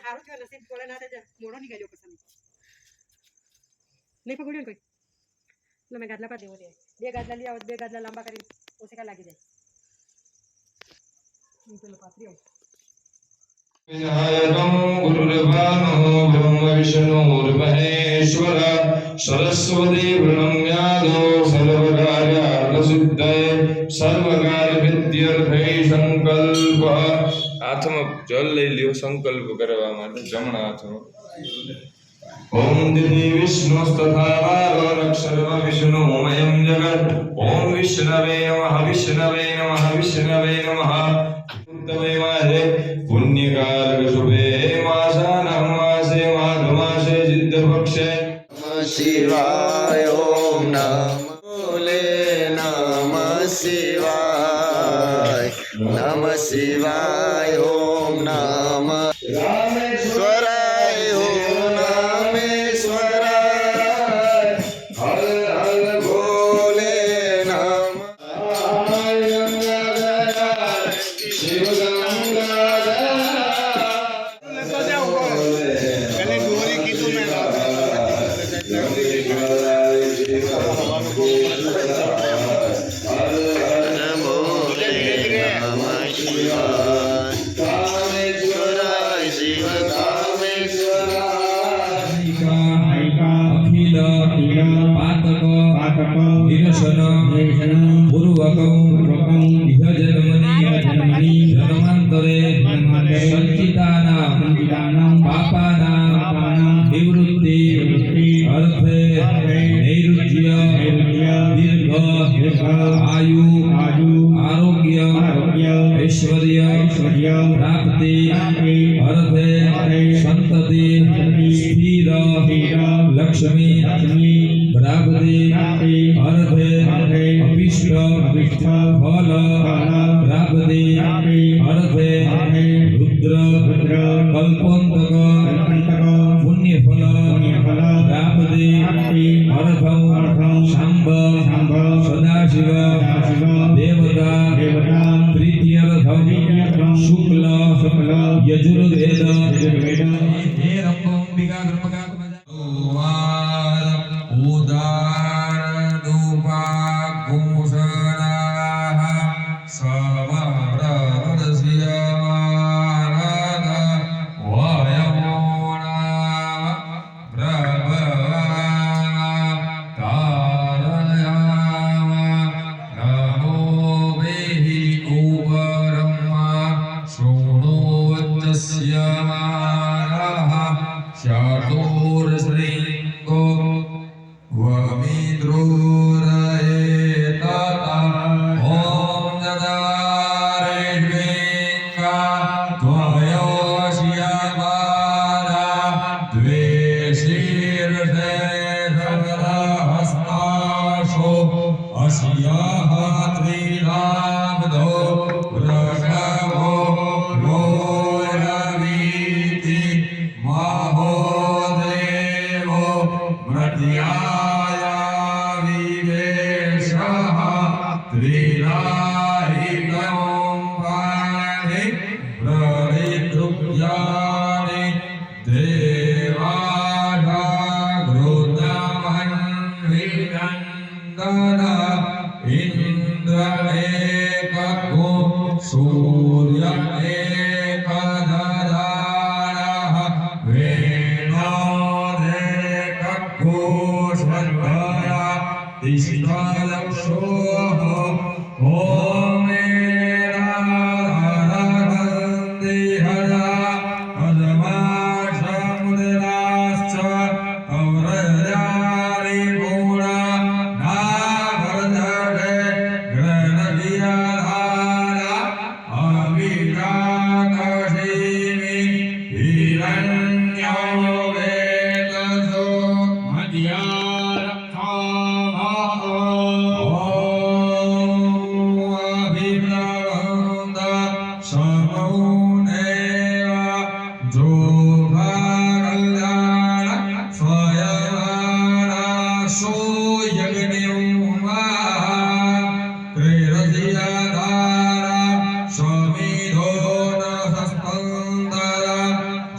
હારું થયો નસીબ કોળે ના થાય મોડો ની ગયો પસંદ નહીં પકડ્યો ને કોઈ એટલે મેં ગાદલા પર દેવો દે બે ગાદલા લઈ આવો બે ગાદલા લાંબા કરી ઓછે કા લાગી જાય પેલો પાત્રી આવો विनायकं गुरुर्ब्रह्मो ब्रह्म विष्णुर्महेश्वर सरस्वती प्रणम्यादो सर्वकार्यार्थसिद्धये सर्वकार्यसिद्ध्यर्थे संकल्प हाथમાં જલ લઈ લ્યો સંકલ્પ કરવા માટે જમણા હાથમાં ओम दिति विष्णुस्तथा वारोरक्षरम विष्णुमयं जगत् ओम विष्णवे नमः विष्णवे नमः विष्णवे नमः उत्तमे मासे पुण्यकारक शुभे मासानां मासे माघमासे सिद्धपक्षे नमः शिवाय ओम नमः भोले नमः शिवाय ओम नमः रामेश्वराय ओम रामेश्वराय हर हर भोले नमः शिव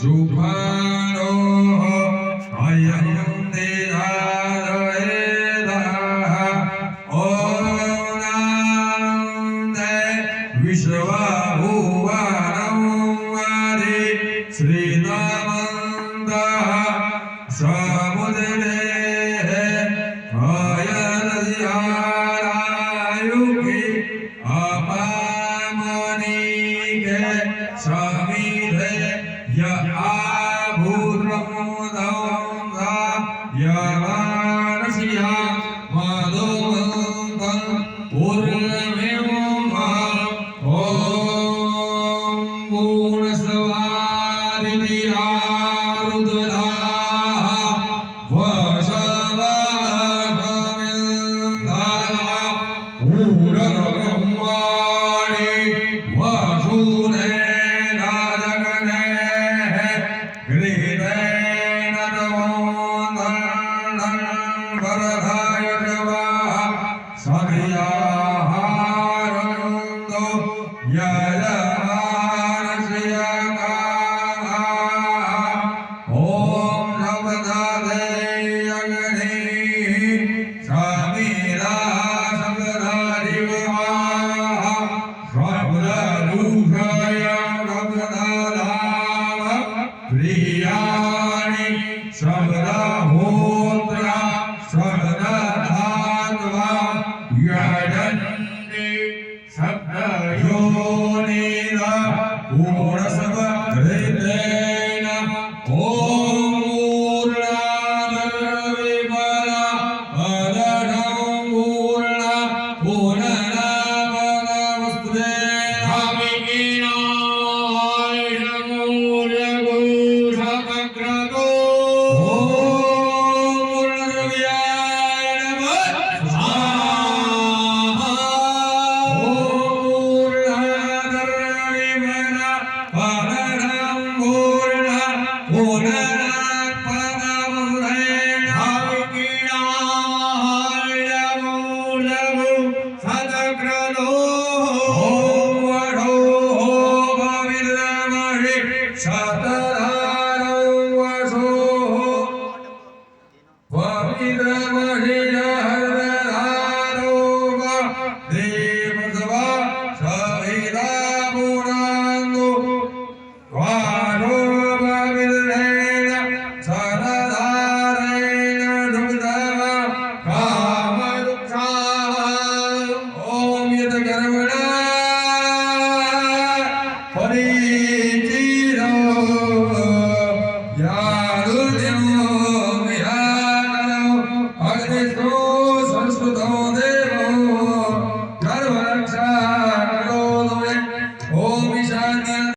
जुफानो अयं देहादयेदः ॐ नान्दे विश्वभुवनं वादि श्रीनमन्तः समुद्रे अयनद्यारायुगि अपामनिगे समिधे य आभूर्वमुदौधा यवानसिया मधुमन्तं पूर्णमेवम् ॐ पूर्णस्वादिति आरुद्राः वसवकमिन्दाः पूरब्रह्माणि वसुदेन जगनेः गृहीतेन तमोन्दनं वरदाय शिवाः सखियाहारन्दो यजमानस्यकाः ॐ नवदादे अग्नि समीरा सप्तधारिवाः स्वप्नरूषय नवदादाव प्रियाणि सप्तहोत्रा सप्तधात्वा यजन्ति सप्तयोनिर पूर्णसवहृदेन ॐ पूर्णादर्विबला पदनं पूर्णा पूर्णनामनमस्ते धामिकीनायमूलगुषमग्रतो ॐ पूर्णद्रव्याय नमः स्वाहा ॐ पूर्णादर्विबला पदनं पूर्णा पूर्णनामनमस्ते धामिकीनायमूलगुषमग्रतो ॐ वढो भविर्महि शतरा